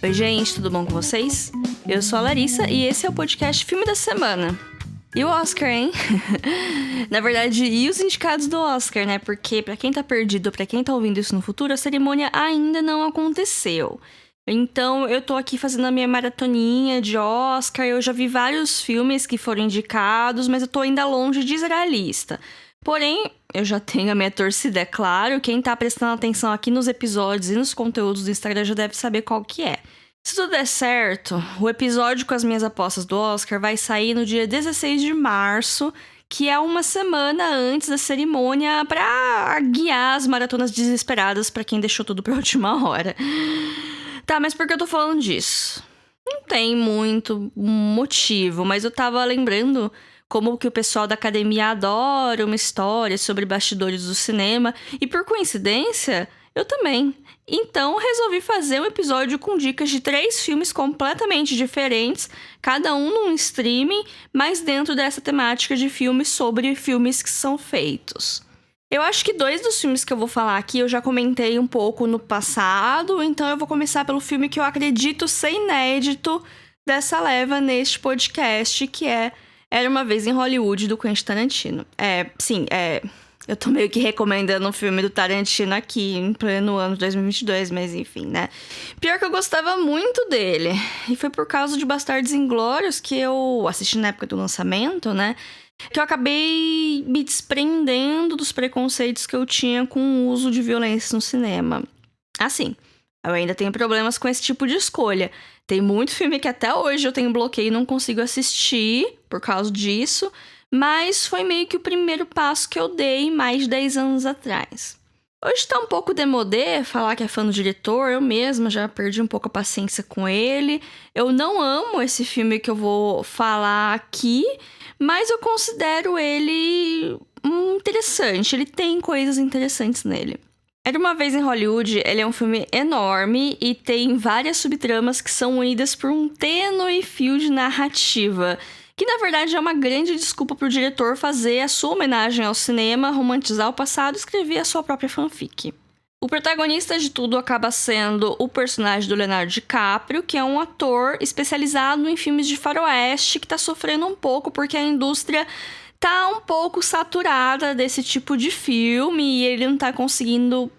Oi, gente, tudo bom com vocês? Eu sou a Larissa e esse é o podcast Filme da Semana. E o Oscar, hein? Na verdade, e os indicados do Oscar, né? Porque pra quem tá perdido, pra quem tá ouvindo isso no futuro, a cerimônia ainda não aconteceu. Então, eu tô aqui fazendo a minha maratoninha de Oscar. Eu já vi vários filmes que foram indicados, mas eu tô ainda longe de zerar a lista. Porém, eu já tenho a minha torcida, é claro. Quem tá prestando atenção aqui nos episódios e nos conteúdos do Instagram já deve saber qual que é. Se tudo der certo, o episódio com as minhas apostas do Oscar vai sair no dia 16 de março, que é uma semana antes da cerimônia, pra guiar as maratonas desesperadas pra quem deixou tudo pra última hora. Tá, mas por que eu tô falando disso? Não tem muito motivo, mas eu tava lembrando como que o pessoal da academia adora uma história sobre bastidores do cinema, e por coincidência, eu também. Então, resolvi fazer um episódio com dicas de 3 filmes completamente diferentes, cada um num streaming, mas dentro dessa temática de filmes sobre filmes que são feitos. Eu acho que 2 dos filmes que eu vou falar aqui eu já comentei um pouco no passado, então eu vou começar pelo filme que eu acredito ser inédito dessa leva neste podcast, que é Era Uma Vez em Hollywood, do Quentin Tarantino. Eu tô meio que recomendando um filme do Tarantino aqui, em pleno ano de 2022, mas enfim, né? Pior que eu gostava muito dele. E foi por causa de Bastardos Inglórios, que eu assisti na época do lançamento, né? Que eu acabei me desprendendo dos preconceitos que eu tinha com o uso de violência no cinema. Assim, eu ainda tenho problemas com esse tipo de escolha. Tem muito filme que até hoje eu tenho bloqueio e não consigo assistir por causa disso. Mas foi meio que o primeiro passo que eu dei mais de 10 anos atrás. Hoje tá um pouco demodê falar que é fã do diretor, eu mesma já perdi um pouco a paciência com ele. Eu não amo esse filme que eu vou falar aqui, mas eu considero ele interessante, ele tem coisas interessantes nele. Era Uma Vez em Hollywood, ele é um filme enorme e tem várias subtramas que são unidas por um tênue fio de narrativa, que na verdade é uma grande desculpa para o diretor fazer a sua homenagem ao cinema, romantizar o passado e escrever a sua própria fanfic. O protagonista de tudo acaba sendo o personagem do Leonardo DiCaprio, que é um ator especializado em filmes de faroeste, que está sofrendo um pouco porque a indústria tá um pouco saturada desse tipo de filme e ele não tá conseguindo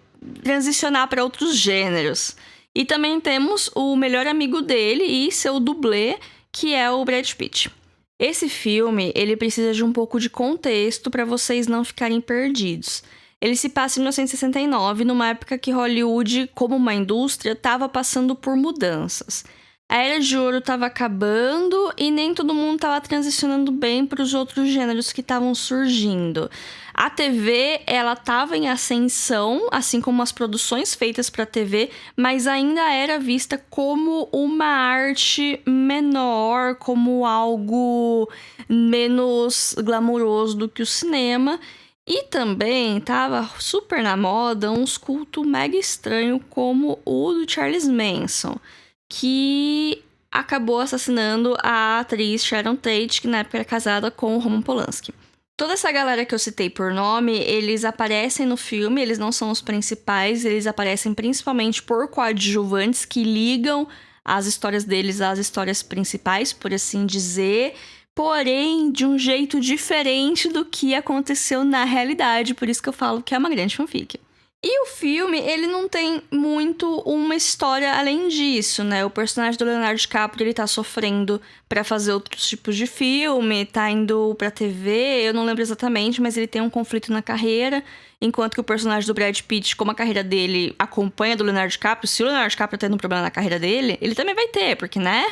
transicionar para outros gêneros. E também temos o melhor amigo dele e seu dublê, que é o Brad Pitt. Esse filme, ele precisa de um pouco de contexto para vocês não ficarem perdidos. Ele se passa em 1969, numa época que Hollywood, como uma indústria, estava passando por mudanças. A Era de Ouro estava acabando e nem todo mundo estava transicionando bem para os outros gêneros que estavam surgindo. A TV, ela estava em ascensão, assim como as produções feitas para a TV, mas ainda era vista como uma arte menor, como algo menos glamuroso do que o cinema. E também estava super na moda uns cultos mega estranhos como o do Charles Manson, que acabou assassinando a atriz Sharon Tate, que na época era casada com o Roman Polanski. Toda essa galera que eu citei por nome, eles aparecem no filme, eles não são os principais, eles aparecem principalmente por coadjuvantes que ligam as histórias deles às histórias principais, por assim dizer, porém de um jeito diferente do que aconteceu na realidade, por isso que eu falo que é uma grande fanfic. E o filme, ele não tem muito uma história além disso, né? O personagem do Leonardo DiCaprio, ele tá sofrendo pra fazer outros tipos de filme, tá indo pra TV, eu não lembro exatamente, mas ele tem um conflito na carreira, enquanto que o personagem do Brad Pitt, como a carreira dele acompanha do Leonardo DiCaprio, se o Leonardo DiCaprio tá tendo um problema na carreira dele, ele também vai ter, porque, né?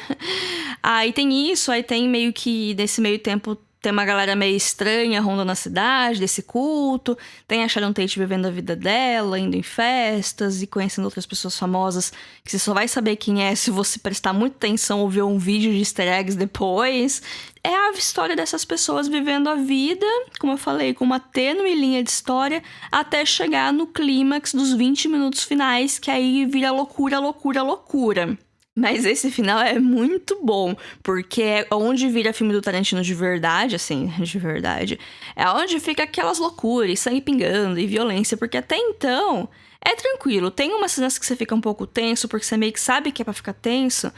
Aí tem isso, aí tem meio que, nesse meio tempo, tem uma galera meio estranha rondando a cidade, desse culto. Tem a Sharon Tate vivendo a vida dela, indo em festas e conhecendo outras pessoas famosas que você só vai saber quem é se você prestar muita atenção ou ver um vídeo de easter eggs depois. É a história dessas pessoas vivendo a vida, como eu falei, com uma tênue linha de história, até chegar no clímax dos 20 minutos finais, que aí vira loucura, loucura, loucura. Mas esse final é muito bom, porque é onde vira filme do Tarantino de verdade, assim, de verdade. É onde fica aquelas loucuras, sangue pingando e violência, porque até então É tranquilo, tem umas cenas que você fica um pouco tenso, porque você meio que sabe que é pra ficar tenso,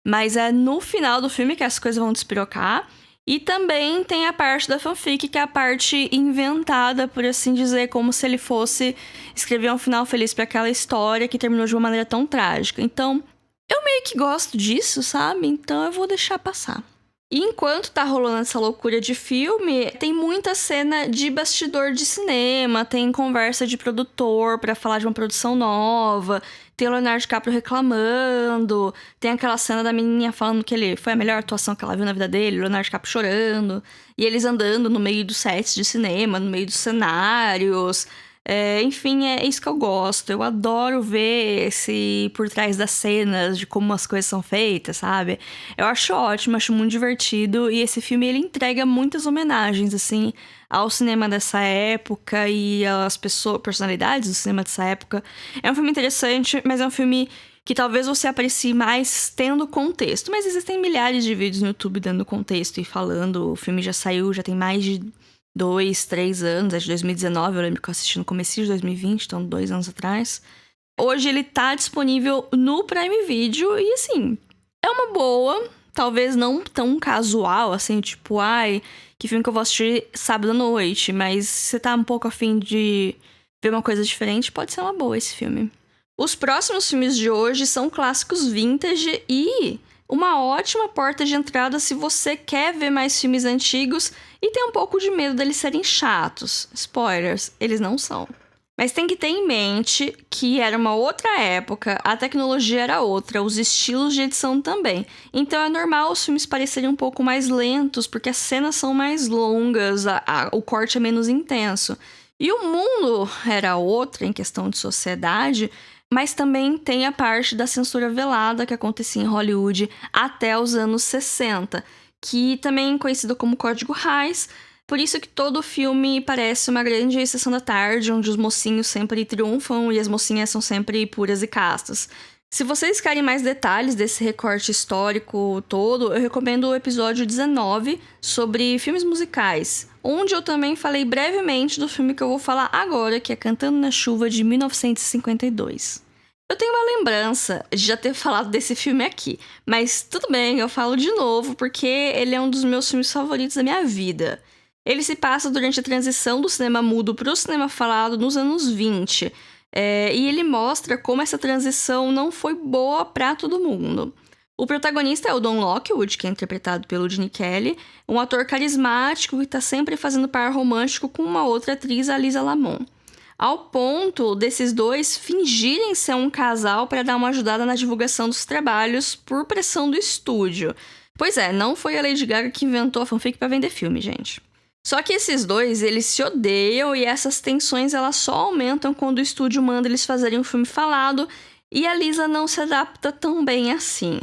mas é no final do filme que as coisas vão despirocar. E também tem a parte da fanfic, que é a parte inventada, por assim dizer, como se ele fosse escrever um final feliz pra aquela história que terminou de uma maneira tão trágica. Então, eu meio que gosto disso, sabe? Então eu vou deixar passar. E enquanto tá rolando essa loucura de filme, tem muita cena de bastidor de cinema, tem conversa de produtor pra falar de uma produção nova, tem o Leonardo DiCaprio reclamando, tem aquela cena da menininha falando que ele foi a melhor atuação que ela viu na vida dele, o Leonardo DiCaprio chorando, e eles andando no meio dos sets de cinema, no meio dos cenários. Enfim, é isso que eu gosto. Eu adoro ver esse por trás das cenas, de como as coisas são feitas, sabe? Eu acho ótimo, acho muito divertido. E esse filme, ele entrega muitas homenagens, assim, ao cinema dessa época e às personalidades do cinema dessa época. É um filme interessante, mas é um filme que talvez você aprecie mais tendo contexto. Mas existem milhares de vídeos no YouTube dando contexto e falando. O filme já saiu, já tem mais de 2, 3 anos, é de 2019, eu lembro que eu assisti no comecinho de 2020, então 2 anos atrás. Hoje ele tá disponível no Prime Video e, assim, é uma boa, talvez não tão casual, assim, tipo, ai, que filme que eu vou assistir sábado à noite, mas se você tá um pouco afim de ver uma coisa diferente, pode ser uma boa esse filme. Os próximos filmes de hoje são clássicos vintage e uma ótima porta de entrada se você quer ver mais filmes antigos e tem um pouco de medo deles serem chatos. Spoilers, eles não são. Mas tem que ter em mente que era uma outra época, a tecnologia era outra, os estilos de edição também. Então é normal os filmes parecerem um pouco mais lentos, porque as cenas são mais longas, o corte é menos intenso. E o mundo era outro em questão de sociedade, mas também tem a parte da censura velada que acontecia em Hollywood até os anos 60, que também é conhecido como Código Hays. Por isso que todo filme parece uma grande sessão da tarde, onde os mocinhos sempre triunfam e as mocinhas são sempre puras e castas. Se vocês querem mais detalhes desse recorte histórico todo, eu recomendo o episódio 19 sobre filmes musicais, onde eu também falei brevemente do filme que eu vou falar agora, que é Cantando na Chuva, de 1952. Eu tenho uma lembrança de já ter falado desse filme aqui, mas tudo bem, eu falo de novo, porque ele é um dos meus filmes favoritos da minha vida. Ele se passa durante a transição do cinema mudo para o cinema falado nos anos 20, e ele mostra como essa transição não foi boa para todo mundo. O protagonista é o Don Lockwood, que é interpretado pelo Gene Kelly, um ator carismático que está sempre fazendo par romântico com uma outra atriz, a Lisa Lamont. Ao ponto desses dois fingirem ser um casal para dar uma ajudada na divulgação dos trabalhos por pressão do estúdio. Pois é, não foi a Lady Gaga que inventou a fanfic para vender filme, gente. Só que esses dois, eles se odeiam e essas tensões elas só aumentam quando o estúdio manda eles fazerem um filme falado e a Lisa não se adapta tão bem assim.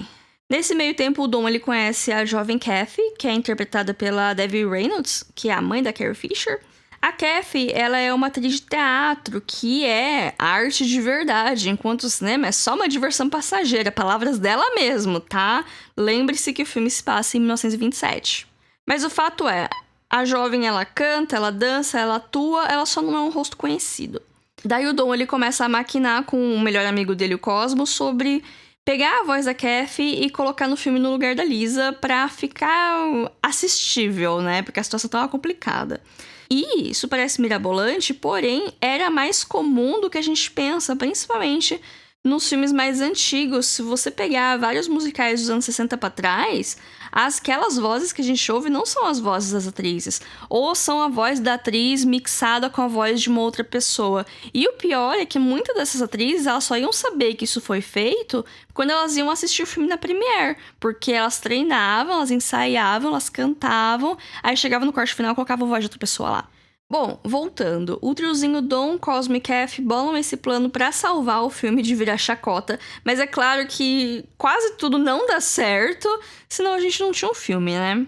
Nesse meio tempo, o Dom ele conhece a jovem Kathy, que é interpretada pela Debbie Reynolds, que é a mãe da Carrie Fisher. A Kathy, ela é uma atriz de teatro, que é arte de verdade, enquanto o cinema é só uma diversão passageira, palavras dela mesmo, tá? Lembre-se que o filme se passa em 1927. Mas o fato é, a jovem, ela canta, ela dança, ela atua, ela só não é um rosto conhecido. Daí o Dom, ele começa a maquinar com o melhor amigo dele, o Cosmo, sobre pegar a voz da Kathy e colocar no filme no lugar da Lisa pra ficar assistível, né? Porque a situação tava complicada. E isso parece mirabolante, porém era mais comum do que a gente pensa, principalmente nos filmes mais antigos. Se você pegar vários musicais dos anos 60 pra trás, aquelas vozes que a gente ouve não são as vozes das atrizes, ou são a voz da atriz mixada com a voz de uma outra pessoa. E o pior é que muitas dessas atrizes, elas só iam saber que isso foi feito quando elas iam assistir o filme na premiere, porque elas treinavam, elas ensaiavam, elas cantavam, aí chegava no corte final e colocava a voz de outra pessoa lá. Bom, voltando, o triozinho Dom, Cosmo e Kathy bolam esse plano pra salvar o filme de virar chacota, mas é claro que quase tudo não dá certo, senão a gente não tinha um filme, né?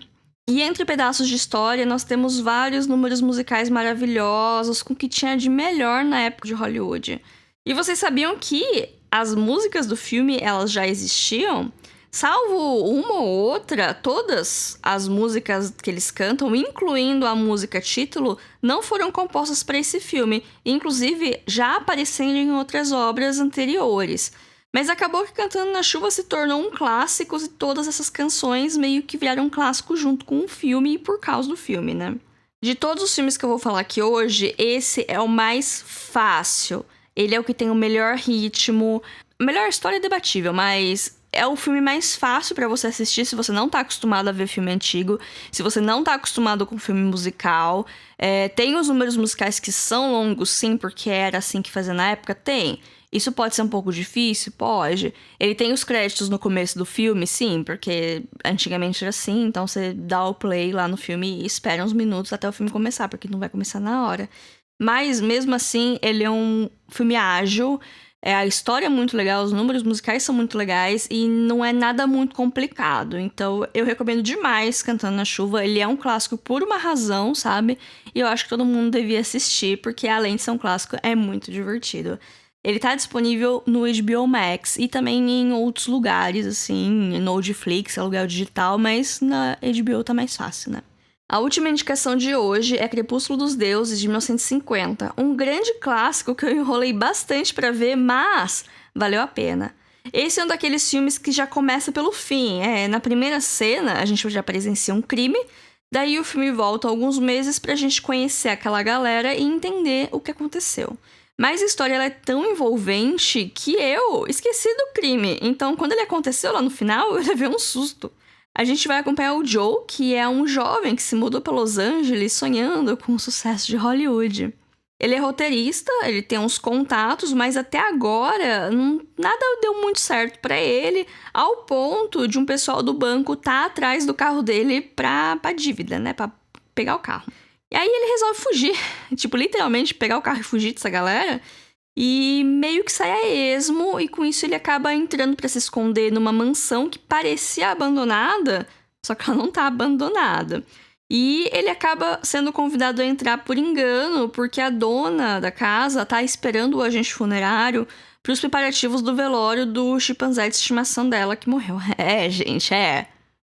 E entre pedaços de história, nós temos vários números musicais maravilhosos com o que tinha de melhor na época de Hollywood. E vocês sabiam que as músicas do filme, elas já existiam? Salvo uma ou outra, todas as músicas que eles cantam, incluindo a música título, não foram compostas para esse filme, inclusive já aparecendo em outras obras anteriores. Mas acabou que Cantando na Chuva se tornou um clássico e todas essas canções meio que viraram um clássico junto com o filme e por causa do filme, né? De todos os filmes que eu vou falar aqui hoje, esse é o mais fácil. Ele é o que tem o melhor ritmo. A melhor história é debatível, mas é o filme mais fácil pra você assistir se você não tá acostumado a ver filme antigo, se você não tá acostumado com filme musical. Tem os números musicais que são longos, sim, porque era assim que fazia na época? Tem. Isso pode ser um pouco difícil? Pode. Ele tem os créditos no começo do filme? Sim, porque antigamente era assim, então você dá o play lá no filme e espera uns minutos até o filme começar, porque não vai começar na hora. Mas, mesmo assim, ele é um filme ágil, a história é muito legal, os números musicais são muito legais e não é nada muito complicado. Então, eu recomendo demais Cantando na Chuva. Ele é um clássico por uma razão, sabe? E eu acho que todo mundo devia assistir, porque além de ser um clássico, é muito divertido. Ele tá disponível no HBO Max e também em outros lugares, assim, no Netflix, aluguel digital, mas na HBO tá mais fácil, né? A última indicação de hoje é Crepúsculo dos Deuses, de 1950. Um grande clássico que eu enrolei bastante pra ver, mas valeu a pena. Esse é um daqueles filmes que já começa pelo fim. Na primeira cena, a gente já presencia um crime, daí o filme volta alguns meses pra gente conhecer aquela galera e entender o que aconteceu. Mas a história ela é tão envolvente que eu esqueci do crime. Então, quando ele aconteceu lá no final, eu levei um susto. A gente vai acompanhar o Joe, que é um jovem que se mudou para Los Angeles sonhando com o sucesso de Hollywood. Ele é roteirista, ele tem uns contatos, mas até agora nada deu muito certo para ele, ao ponto de um pessoal do banco tá atrás do carro dele pra dívida, né? Pra pegar o carro. E aí ele resolve fugir, tipo, literalmente pegar o carro e fugir dessa galera. E meio que sai a esmo, e com isso ele acaba entrando pra se esconder numa mansão que parecia abandonada, só que ela não tá abandonada. E ele acaba sendo convidado a entrar por engano, porque a dona da casa tá esperando o agente funerário pros preparativos do velório do chimpanzé de estimação dela que morreu. Gente,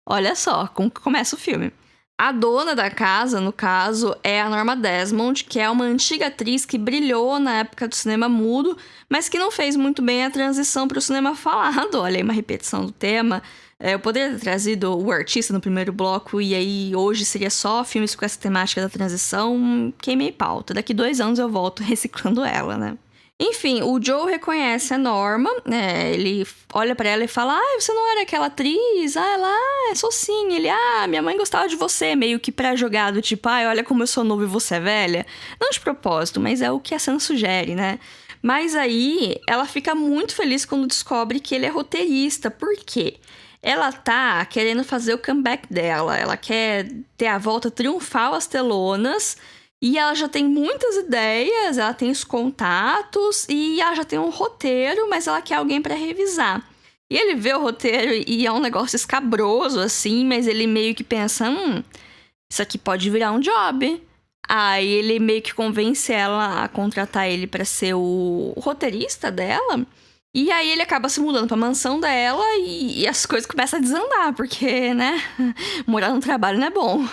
Olha só como que começa o filme. A dona da casa, no caso, é a Norma Desmond, que é uma antiga atriz que brilhou na época do cinema mudo, mas que não fez muito bem a transição para o cinema falado. Olha aí uma repetição do tema. Eu poderia ter trazido o artista no primeiro bloco e aí hoje seria só filmes com essa temática da transição. Queimei pauta. Daqui 2 anos eu volto reciclando ela, né? Enfim, o Joe reconhece a Norma, né? Ele olha pra ela e fala: você não era aquela atriz? Ela, sou sim. Ele, minha mãe gostava de você, meio que pra jogar do tipo, olha como eu sou novo e você é velha. Não de propósito, mas é o que a cena sugere, né? Mas aí, ela fica muito feliz quando descobre que ele é roteirista. Por quê? Ela tá querendo fazer o comeback dela. Ela quer ter a volta triunfal às telonas. E ela já tem muitas ideias, ela tem os contatos e ela já tem um roteiro, mas ela quer alguém pra revisar. E ele vê o roteiro e é um negócio escabroso, assim, mas ele meio que pensa, isso aqui pode virar um job. Aí ele meio que convence ela a contratar ele pra ser o roteirista dela. E aí ele acaba se mudando pra mansão dela e as coisas começam a desandar, porque, né, morar no trabalho não é bom.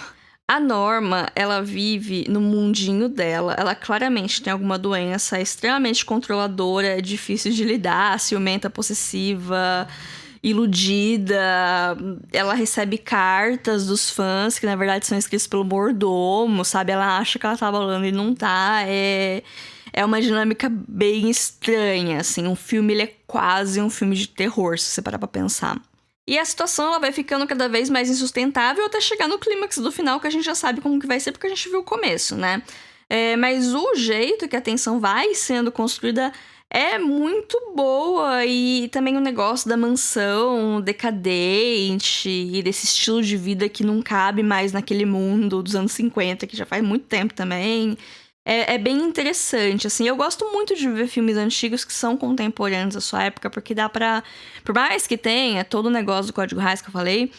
A Norma, ela vive no mundinho dela. Ela claramente tem alguma doença, é extremamente controladora, é difícil de lidar, ciumenta, possessiva, iludida. Ela recebe cartas dos fãs, que na verdade são escritas pelo mordomo, sabe? Ela acha que ela tá balando e não tá. É uma dinâmica bem estranha, assim. O filme, ele é quase um filme de terror, se você parar pra pensar. E a situação ela vai ficando cada vez mais insustentável até chegar no clímax do final, que a gente já sabe como que vai ser, porque a gente viu o começo, né? Mas o jeito que a tensão vai sendo construída é muito boa. E também o negócio da mansão decadente e desse estilo de vida que não cabe mais naquele mundo dos anos 50, que já faz muito tempo também. É bem interessante, assim. Eu gosto muito de ver filmes antigos que são contemporâneos à sua época, porque dá pra... Por mais que tenha todo o negócio do Código Hays que eu falei,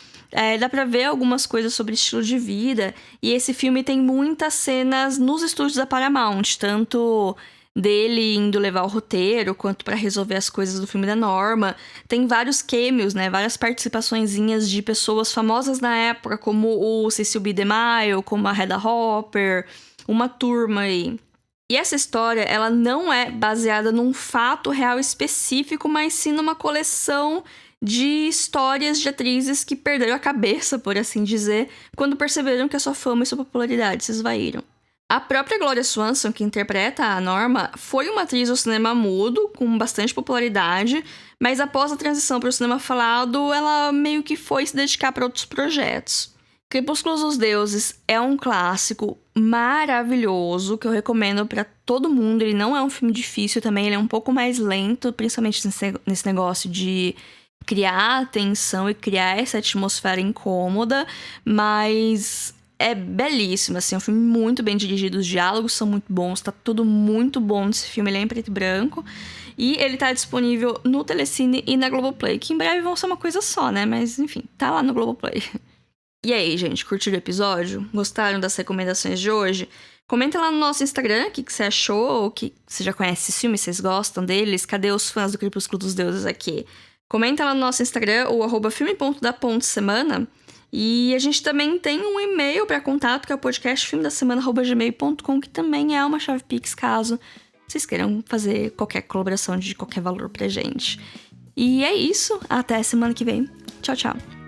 dá pra ver algumas coisas sobre estilo de vida. E esse filme tem muitas cenas nos estúdios da Paramount, tanto dele indo levar o roteiro, quanto pra resolver as coisas do filme da Norma. Tem vários cameos, né? Várias participaçõezinhas de pessoas famosas na época, como o Cecil B. DeMille, como a Hedda Hopper, uma turma aí. E essa história, ela não é baseada num fato real específico, mas sim numa coleção de histórias de atrizes que perderam a cabeça, por assim dizer, quando perceberam que a sua fama e sua popularidade se esvaíram. A própria Gloria Swanson, que interpreta a Norma, foi uma atriz do cinema mudo, com bastante popularidade, mas após a transição para o cinema falado, ela meio que foi se dedicar para outros projetos. Crepúsculo dos Deuses é um clássico maravilhoso, que eu recomendo para todo mundo. Ele não é um filme difícil também, ele é um pouco mais lento, principalmente nesse negócio de criar atenção e criar essa atmosfera incômoda, mas é belíssimo, assim, é um filme muito bem dirigido, os diálogos são muito bons, tá tudo muito bom nesse filme, ele é em preto e branco, e ele tá disponível no Telecine e na Globoplay, que em breve vão ser uma coisa só, né, mas enfim, tá lá no Globoplay. E aí, gente, curtiram o episódio? Gostaram das recomendações de hoje? Comenta lá no nosso Instagram o que você achou, que você já conhece esses filmes, vocês gostam deles, cadê os fãs do Crepúsculo dos Deuses aqui? Comenta lá no nosso Instagram, o @filme.da.semana. E a gente também tem um e-mail para contato, que é o podcastfilmedasemana@gmail.com, que também é uma chave Pix, caso vocês queiram fazer qualquer colaboração de qualquer valor pra gente. E é isso, até semana que vem. Tchau, tchau.